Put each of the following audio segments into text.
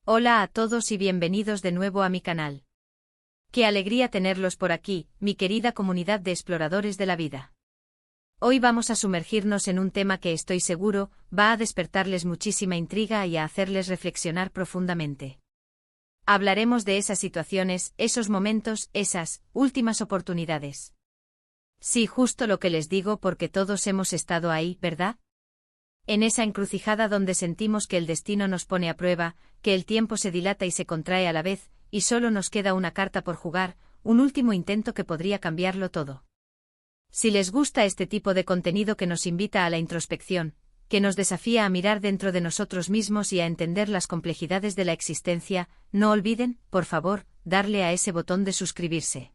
Hola a todos y bienvenidos de nuevo a mi canal. Qué alegría tenerlos por aquí, mi querida comunidad de exploradores de la vida. Hoy vamos a sumergirnos en un tema que estoy seguro va a despertarles muchísima intriga y a hacerles reflexionar profundamente. Hablaremos de esas situaciones, esos momentos, esas últimas oportunidades. Sí, justo lo que les digo porque todos hemos estado ahí, ¿verdad? En esa encrucijada donde sentimos que el destino nos pone a prueba, que el tiempo se dilata y se contrae a la vez, y solo nos queda una carta por jugar, un último intento que podría cambiarlo todo. Si les gusta este tipo de contenido que nos invita a la introspección, que nos desafía a mirar dentro de nosotros mismos y a entender las complejidades de la existencia, no olviden, por favor, darle a ese botón de suscribirse.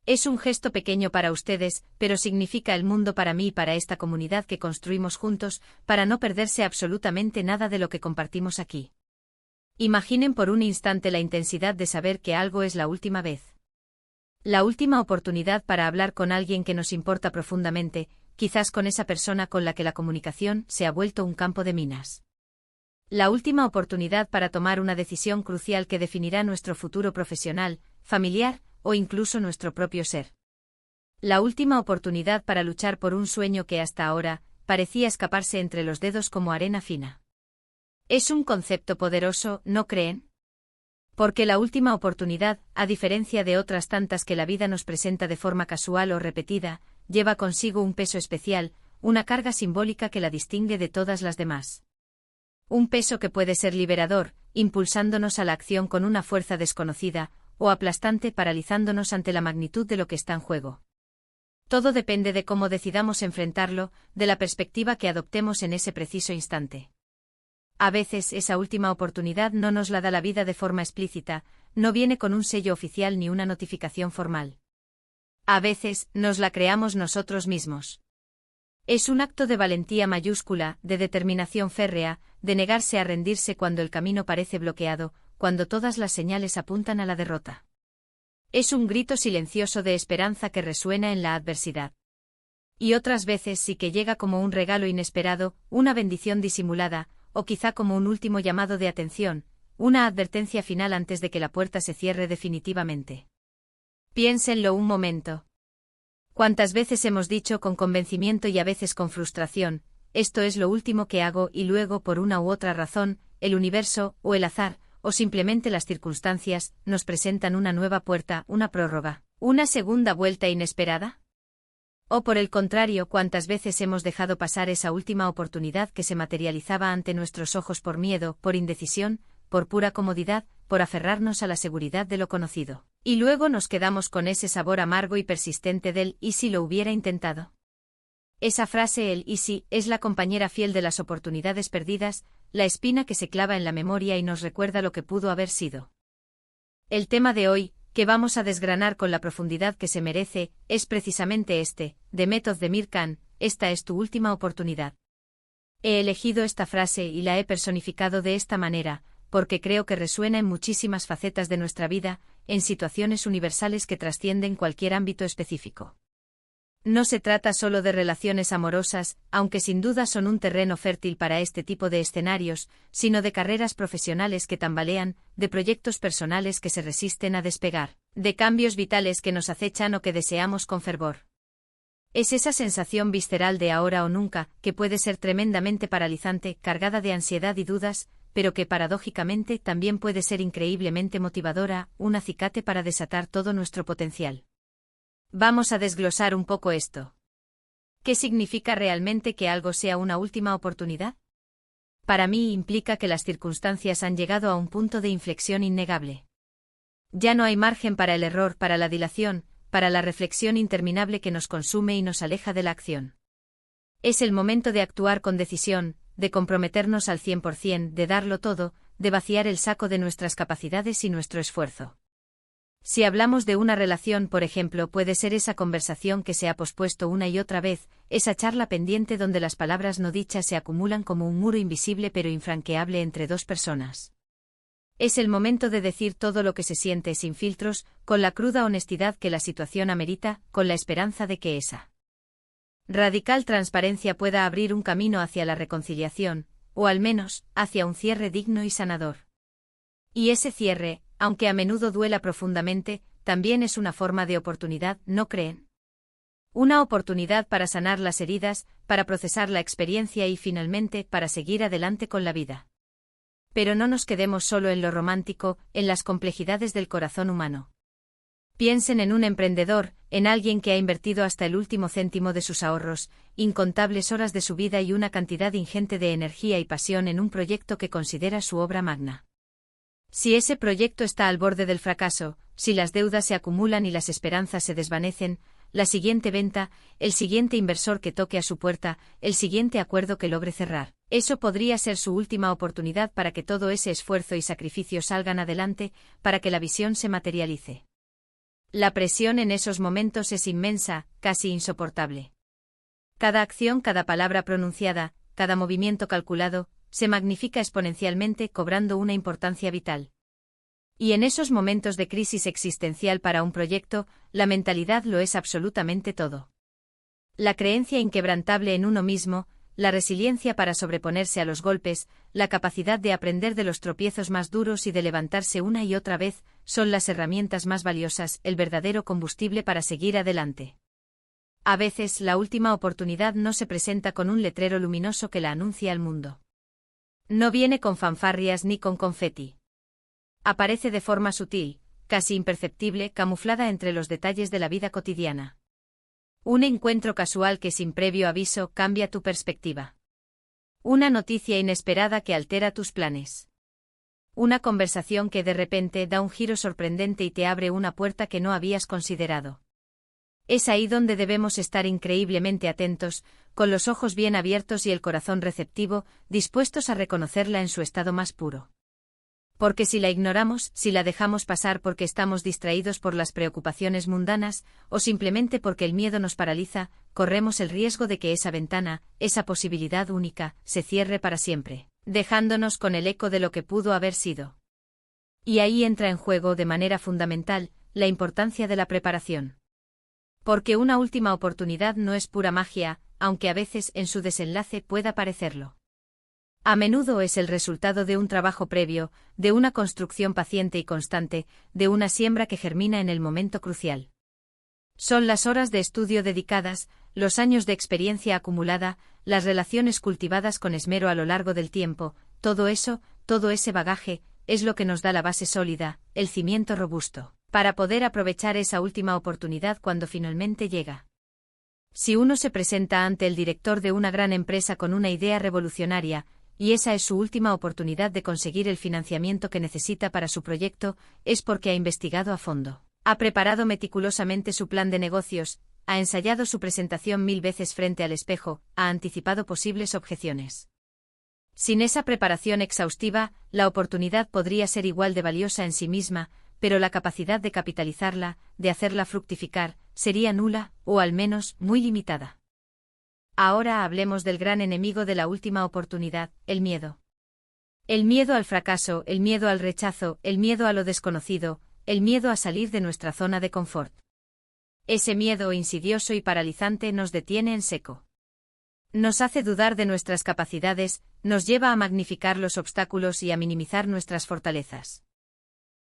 Es un gesto pequeño para ustedes, pero significa el mundo para mí y para esta comunidad que construimos juntos, para no perderse absolutamente nada de lo que compartimos aquí. Imaginen por un instante la intensidad de saber que algo es la última vez. La última oportunidad para hablar con alguien que nos importa profundamente, quizás con esa persona con la que la comunicación se ha vuelto un campo de minas. La última oportunidad para tomar una decisión crucial que definirá nuestro futuro profesional, familiar, o incluso nuestro propio ser. La última oportunidad para luchar por un sueño que hasta ahora parecía escaparse entre los dedos como arena fina. Es un concepto poderoso, ¿no creen? Porque la última oportunidad, a diferencia de otras tantas que la vida nos presenta de forma casual o repetida, lleva consigo un peso especial, una carga simbólica que la distingue de todas las demás. Un peso que puede ser liberador, impulsándonos a la acción con una fuerza desconocida, o aplastante paralizándonos ante la magnitud de lo que está en juego. Todo depende de cómo decidamos enfrentarlo, de la perspectiva que adoptemos en ese preciso instante. A veces esa última oportunidad no nos la da la vida de forma explícita, no viene con un sello oficial ni una notificación formal. A veces nos la creamos nosotros mismos. Es un acto de valentía mayúscula, de determinación férrea, de negarse a rendirse cuando el camino parece bloqueado, cuando todas las señales apuntan a la derrota. Es un grito silencioso de esperanza que resuena en la adversidad. Y otras veces sí que llega como un regalo inesperado, una bendición disimulada, o quizá como un último llamado de atención, una advertencia final antes de que la puerta se cierre definitivamente. Piénsenlo un momento. ¿Cuántas veces hemos dicho con convencimiento y a veces con frustración, esto es lo último que hago y luego por una u otra razón, el universo, o el azar, o simplemente las circunstancias, nos presentan una nueva puerta, una prórroga, una segunda vuelta inesperada? O por el contrario, ¿cuántas veces hemos dejado pasar esa última oportunidad que se materializaba ante nuestros ojos por miedo, por indecisión, por pura comodidad, por aferrarnos a la seguridad de lo conocido? Y luego nos quedamos con ese sabor amargo y persistente del «¿y si lo hubiera intentado?». Esa frase el «y si» es la compañera fiel de las oportunidades perdidas, la espina que se clava en la memoria y nos recuerda lo que pudo haber sido. El tema de hoy, que vamos a desgranar con la profundidad que se merece, es precisamente este, de Method de Mir Khan, esta es tu última oportunidad. He elegido esta frase y la he personificado de esta manera, porque creo que resuena en muchísimas facetas de nuestra vida, en situaciones universales que trascienden cualquier ámbito específico. No se trata solo de relaciones amorosas, aunque sin duda son un terreno fértil para este tipo de escenarios, sino de carreras profesionales que tambalean, de proyectos personales que se resisten a despegar, de cambios vitales que nos acechan o que deseamos con fervor. Es esa sensación visceral de ahora o nunca, que puede ser tremendamente paralizante, cargada de ansiedad y dudas, pero que paradójicamente también puede ser increíblemente motivadora, un acicate para desatar todo nuestro potencial. Vamos a desglosar un poco esto. ¿Qué significa realmente que algo sea una última oportunidad? Para mí implica que las circunstancias han llegado a un punto de inflexión innegable. Ya no hay margen para el error, para la dilación, para la reflexión interminable que nos consume y nos aleja de la acción. Es el momento de actuar con decisión, de comprometernos al 100%, de darlo todo, de vaciar el saco de nuestras capacidades y nuestro esfuerzo. Si hablamos de una relación, por ejemplo, puede ser esa conversación que se ha pospuesto una y otra vez, esa charla pendiente donde las palabras no dichas se acumulan como un muro invisible pero infranqueable entre dos personas. Es el momento de decir todo lo que se siente sin filtros, con la cruda honestidad que la situación amerita, con la esperanza de que esa radical transparencia pueda abrir un camino hacia la reconciliación, o al menos, hacia un cierre digno y sanador. Y ese cierre, aunque a menudo duela profundamente, también es una forma de oportunidad, ¿no creen? Una oportunidad para sanar las heridas, para procesar la experiencia y finalmente para seguir adelante con la vida. Pero no nos quedemos solo en lo romántico, en las complejidades del corazón humano. Piensen en un emprendedor, en alguien que ha invertido hasta el último céntimo de sus ahorros, incontables horas de su vida y una cantidad ingente de energía y pasión en un proyecto que considera su obra magna. Si ese proyecto está al borde del fracaso, si las deudas se acumulan y las esperanzas se desvanecen, la siguiente venta, el siguiente inversor que toque a su puerta, el siguiente acuerdo que logre cerrar, eso podría ser su última oportunidad para que todo ese esfuerzo y sacrificio salgan adelante, para que la visión se materialice. La presión en esos momentos es inmensa, casi insoportable. Cada acción, cada palabra pronunciada, cada movimiento calculado, se magnifica exponencialmente cobrando una importancia vital. Y en esos momentos de crisis existencial para un proyecto, la mentalidad lo es absolutamente todo. La creencia inquebrantable en uno mismo, la resiliencia para sobreponerse a los golpes, la capacidad de aprender de los tropiezos más duros y de levantarse una y otra vez, son las herramientas más valiosas, el verdadero combustible para seguir adelante. A veces la última oportunidad no se presenta con un letrero luminoso que la anuncia al mundo. No viene con fanfarrias ni con confeti. Aparece de forma sutil, casi imperceptible, camuflada entre los detalles de la vida cotidiana. Un encuentro casual que sin previo aviso cambia tu perspectiva. Una noticia inesperada que altera tus planes. Una conversación que de repente da un giro sorprendente y te abre una puerta que no habías considerado. Es ahí donde debemos estar increíblemente atentos, con los ojos bien abiertos y el corazón receptivo, dispuestos a reconocerla en su estado más puro. Porque si la ignoramos, si la dejamos pasar porque estamos distraídos por las preocupaciones mundanas, o simplemente porque el miedo nos paraliza, corremos el riesgo de que esa ventana, esa posibilidad única, se cierre para siempre, dejándonos con el eco de lo que pudo haber sido. Y ahí entra en juego de manera fundamental, la importancia de la preparación. Porque una última oportunidad no es pura magia, aunque a veces en su desenlace pueda parecerlo. A menudo es el resultado de un trabajo previo, de una construcción paciente y constante, de una siembra que germina en el momento crucial. Son las horas de estudio dedicadas, los años de experiencia acumulada, las relaciones cultivadas con esmero a lo largo del tiempo, todo eso, todo ese bagaje, es lo que nos da la base sólida, el cimiento robusto, para poder aprovechar esa última oportunidad cuando finalmente llega. Si uno se presenta ante el director de una gran empresa con una idea revolucionaria, y esa es su última oportunidad de conseguir el financiamiento que necesita para su proyecto, es porque ha investigado a fondo, ha preparado meticulosamente su plan de negocios, ha ensayado su presentación 1000 veces frente al espejo, ha anticipado posibles objeciones. Sin esa preparación exhaustiva, la oportunidad podría ser igual de valiosa en sí misma, pero la capacidad de capitalizarla, de hacerla fructificar, sería nula, o al menos, muy limitada. Ahora hablemos del gran enemigo de la última oportunidad, el miedo. El miedo al fracaso, el miedo al rechazo, el miedo a lo desconocido, el miedo a salir de nuestra zona de confort. Ese miedo insidioso y paralizante nos detiene en seco. Nos hace dudar de nuestras capacidades, nos lleva a magnificar los obstáculos y a minimizar nuestras fortalezas.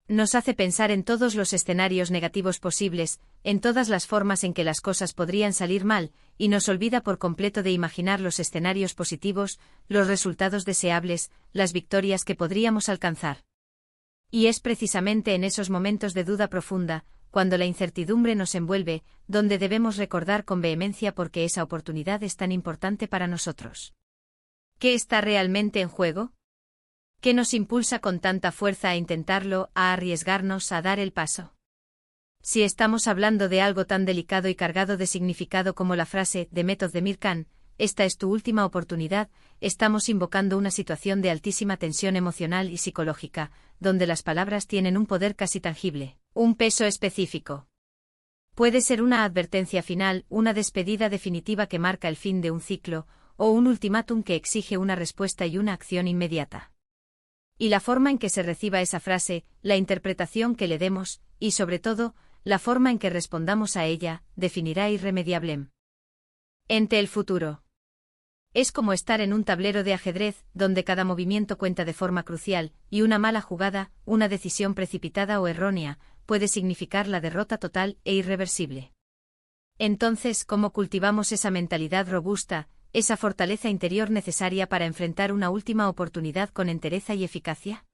Nos hace pensar en todos los escenarios negativos posibles, en todas las formas en que las cosas podrían salir mal, y nos olvida por completo de imaginar los escenarios positivos, los resultados deseables, las victorias que podríamos alcanzar. Y es precisamente en esos momentos de duda profunda, cuando la incertidumbre nos envuelve, donde debemos recordar con vehemencia por qué esa oportunidad es tan importante para nosotros. ¿Qué está realmente en juego? ¿Qué nos impulsa con tanta fuerza a intentarlo, a arriesgarnos a dar el paso? Si estamos hablando de algo tan delicado y cargado de significado como la frase de Method de Mir Khan, esta es tu última oportunidad, estamos invocando una situación de altísima tensión emocional y psicológica, donde las palabras tienen un poder casi tangible, un peso específico. Puede ser una advertencia final, una despedida definitiva que marca el fin de un ciclo, o un ultimátum que exige una respuesta y una acción inmediata. Y la forma en que se reciba esa frase, la interpretación que le demos, y sobre todo, la forma en que respondamos a ella, definirá irremediablemente el futuro. Es como estar en un tablero de ajedrez, donde cada movimiento cuenta de forma crucial, y una mala jugada, una decisión precipitada o errónea, puede significar la derrota total e irreversible. Entonces, ¿cómo cultivamos esa mentalidad robusta, esa fortaleza interior necesaria para enfrentar una última oportunidad con entereza y eficacia?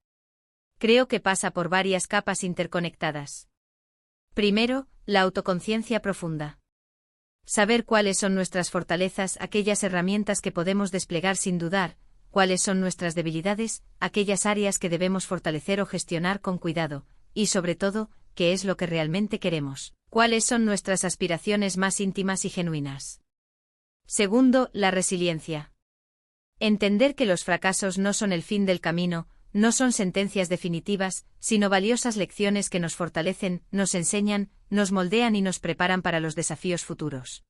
Creo que pasa por varias capas interconectadas. Primero, la autoconciencia profunda. Saber cuáles son nuestras fortalezas, aquellas herramientas que podemos desplegar sin dudar, cuáles son nuestras debilidades, aquellas áreas que debemos fortalecer o gestionar con cuidado, y sobre todo, qué es lo que realmente queremos, cuáles son nuestras aspiraciones más íntimas y genuinas. Segundo, la resiliencia. Entender que los fracasos no son el fin del camino, no son sentencias definitivas, sino valiosas lecciones que nos fortalecen, nos enseñan, nos moldean y nos preparan para los desafíos futuros.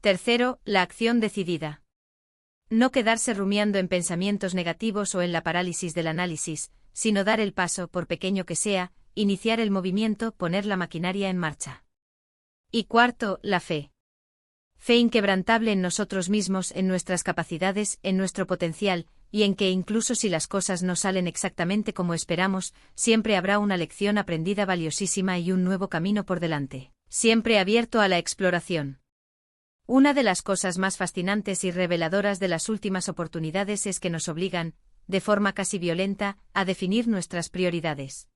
Tercero, la acción decidida. No quedarse rumiando en pensamientos negativos o en la parálisis del análisis, sino dar el paso, por pequeño que sea, iniciar el movimiento, poner la maquinaria en marcha. Y cuarto, la fe. Fe inquebrantable en nosotros mismos, en nuestras capacidades, en nuestro potencial, y en que incluso si las cosas no salen exactamente como esperamos, siempre habrá una lección aprendida valiosísima y un nuevo camino por delante, siempre abierto a la exploración. Una de las cosas más fascinantes y reveladoras de las últimas oportunidades es que nos obligan, de forma casi violenta, a definir nuestras prioridades.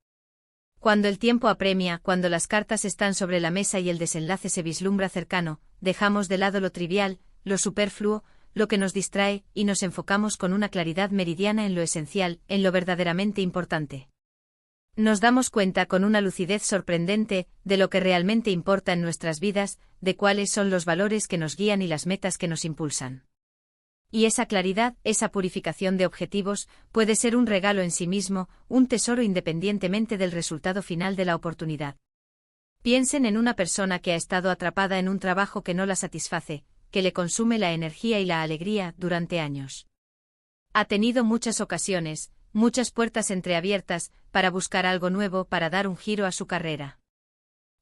Cuando el tiempo apremia, cuando las cartas están sobre la mesa y el desenlace se vislumbra cercano, dejamos de lado lo trivial, lo superfluo, lo que nos distrae, y nos enfocamos con una claridad meridiana en lo esencial, en lo verdaderamente importante. Nos damos cuenta con una lucidez sorprendente de lo que realmente importa en nuestras vidas, de cuáles son los valores que nos guían y las metas que nos impulsan. Y esa claridad, esa purificación de objetivos, puede ser un regalo en sí mismo, un tesoro independientemente del resultado final de la oportunidad. Piensen en una persona que ha estado atrapada en un trabajo que no la satisface, que le consume la energía y la alegría durante años. Ha tenido muchas ocasiones, muchas puertas entreabiertas, para buscar algo nuevo, para dar un giro a su carrera.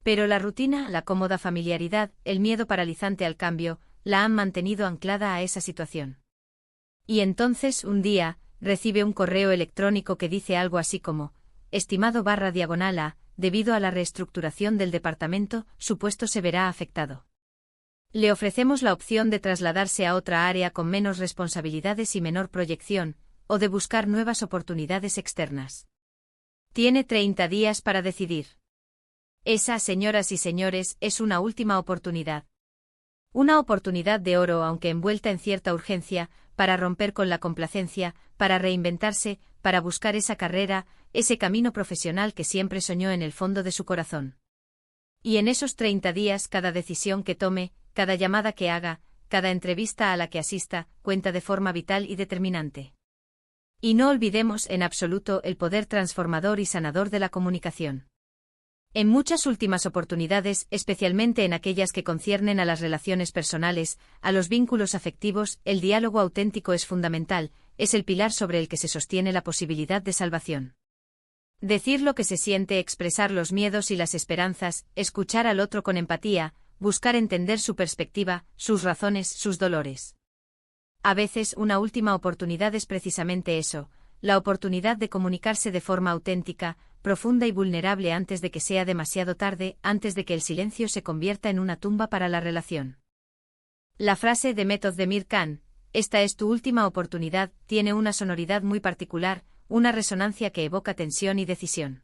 Pero la rutina, la cómoda familiaridad, el miedo paralizante al cambio, la han mantenido anclada a esa situación. Y entonces, un día, recibe un correo electrónico que dice algo así como: estimado /A, debido a la reestructuración del departamento, su puesto se verá afectado. Le ofrecemos la opción de trasladarse a otra área con menos responsabilidades y menor proyección, o de buscar nuevas oportunidades externas. Tiene 30 días para decidir. Esa, señoras y señores, es una última oportunidad. Una oportunidad de oro, aunque envuelta en cierta urgencia, para romper con la complacencia, para reinventarse, para buscar esa carrera, ese camino profesional que siempre soñó en el fondo de su corazón. Y en esos 30 días, cada decisión que tome, cada llamada que haga, cada entrevista a la que asista, cuenta de forma vital y determinante. Y no olvidemos en absoluto el poder transformador y sanador de la comunicación. En muchas últimas oportunidades, especialmente en aquellas que conciernen a las relaciones personales, a los vínculos afectivos, el diálogo auténtico es fundamental, es el pilar sobre el que se sostiene la posibilidad de salvación. Decir lo que se siente, expresar los miedos y las esperanzas, escuchar al otro con empatía, buscar entender su perspectiva, sus razones, sus dolores. A veces una última oportunidad es precisamente eso, la oportunidad de comunicarse de forma auténtica, profunda y vulnerable antes de que sea demasiado tarde, antes de que el silencio se convierta en una tumba para la relación. La frase de Method de Mir Khan, esta es tu última oportunidad, tiene una sonoridad muy particular, una resonancia que evoca tensión y decisión.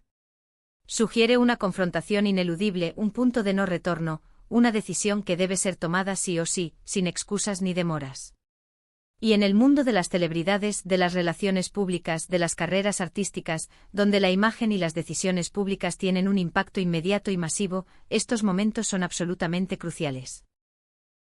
Sugiere una confrontación ineludible, un punto de no retorno, una decisión que debe ser tomada sí o sí, sin excusas ni demoras. Y en el mundo de las celebridades, de las relaciones públicas, de las carreras artísticas, donde la imagen y las decisiones públicas tienen un impacto inmediato y masivo, estos momentos son absolutamente cruciales.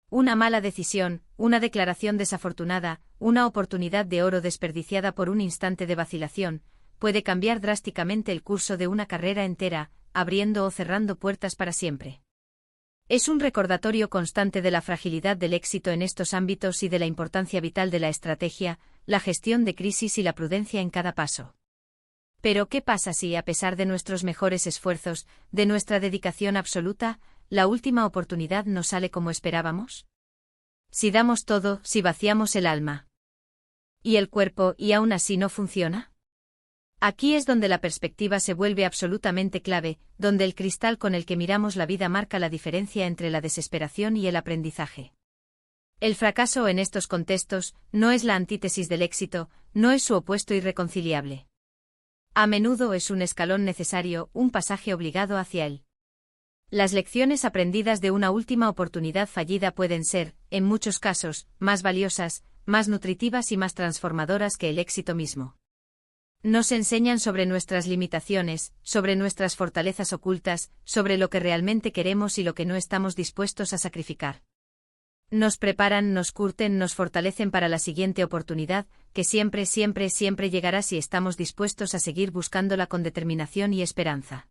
Una mala decisión, una declaración desafortunada, una oportunidad de oro desperdiciada por un instante de vacilación, puede cambiar drásticamente el curso de una carrera entera, abriendo o cerrando puertas para siempre. Es un recordatorio constante de la fragilidad del éxito en estos ámbitos y de la importancia vital de la estrategia, la gestión de crisis y la prudencia en cada paso. Pero ¿qué pasa si, a pesar de nuestros mejores esfuerzos, de nuestra dedicación absoluta, la última oportunidad no sale como esperábamos? Si damos todo, si vaciamos el alma y el cuerpo y aún así no funciona. Aquí es donde la perspectiva se vuelve absolutamente clave, donde el cristal con el que miramos la vida marca la diferencia entre la desesperación y el aprendizaje. El fracaso en estos contextos no es la antítesis del éxito, no es su opuesto irreconciliable. A menudo es un escalón necesario, un pasaje obligado hacia él. Las lecciones aprendidas de una última oportunidad fallida pueden ser, en muchos casos, más valiosas, más nutritivas y más transformadoras que el éxito mismo. Nos enseñan sobre nuestras limitaciones, sobre nuestras fortalezas ocultas, sobre lo que realmente queremos y lo que no estamos dispuestos a sacrificar. Nos preparan, nos curten, nos fortalecen para la siguiente oportunidad, que siempre, siempre, siempre llegará si estamos dispuestos a seguir buscándola con determinación y esperanza.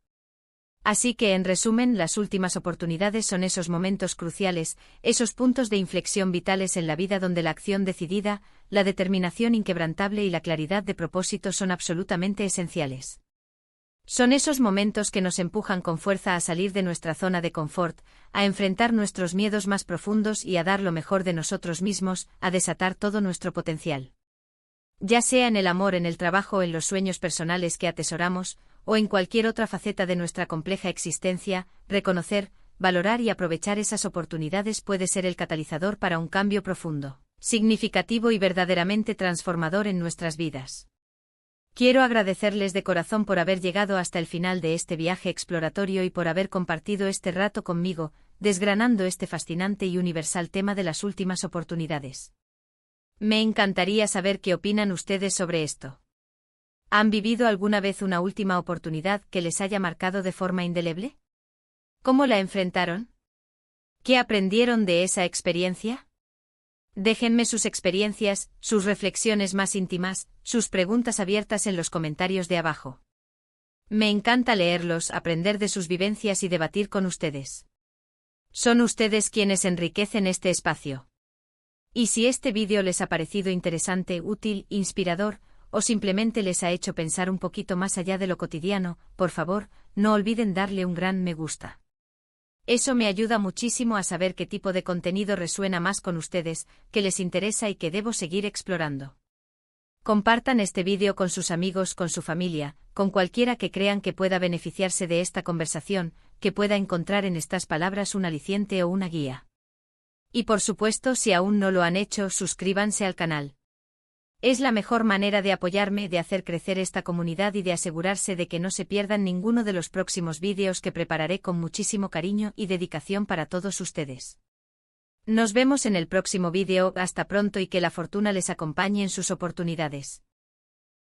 Así que, en resumen, las últimas oportunidades son esos momentos cruciales, esos puntos de inflexión vitales en la vida donde la acción decidida, la determinación inquebrantable y la claridad de propósito son absolutamente esenciales. Son esos momentos que nos empujan con fuerza a salir de nuestra zona de confort, a enfrentar nuestros miedos más profundos y a dar lo mejor de nosotros mismos, a desatar todo nuestro potencial. Ya sea en el amor, en el trabajo o en los sueños personales que atesoramos, o en cualquier otra faceta de nuestra compleja existencia, reconocer, valorar y aprovechar esas oportunidades puede ser el catalizador para un cambio profundo, significativo y verdaderamente transformador en nuestras vidas. Quiero agradecerles de corazón por haber llegado hasta el final de este viaje exploratorio y por haber compartido este rato conmigo, desgranando este fascinante y universal tema de las últimas oportunidades. Me encantaría saber qué opinan ustedes sobre esto. ¿Han vivido alguna vez una última oportunidad que les haya marcado de forma indeleble? ¿Cómo la enfrentaron? ¿Qué aprendieron de esa experiencia? Déjenme sus experiencias, sus reflexiones más íntimas, sus preguntas abiertas en los comentarios de abajo. Me encanta leerlos, aprender de sus vivencias y debatir con ustedes. Son ustedes quienes enriquecen este espacio. Y si este vídeo les ha parecido interesante, útil, inspirador, o simplemente les ha hecho pensar un poquito más allá de lo cotidiano, por favor, no olviden darle un gran me gusta. Eso me ayuda muchísimo a saber qué tipo de contenido resuena más con ustedes, qué les interesa y qué debo seguir explorando. Compartan este vídeo con sus amigos, con su familia, con cualquiera que crean que pueda beneficiarse de esta conversación, que pueda encontrar en estas palabras un aliciente o una guía. Y por supuesto, si aún no lo han hecho, suscríbanse al canal. Es la mejor manera de apoyarme, de hacer crecer esta comunidad y de asegurarse de que no se pierdan ninguno de los próximos vídeos que prepararé con muchísimo cariño y dedicación para todos ustedes. Nos vemos en el próximo vídeo, hasta pronto y que la fortuna les acompañe en sus oportunidades.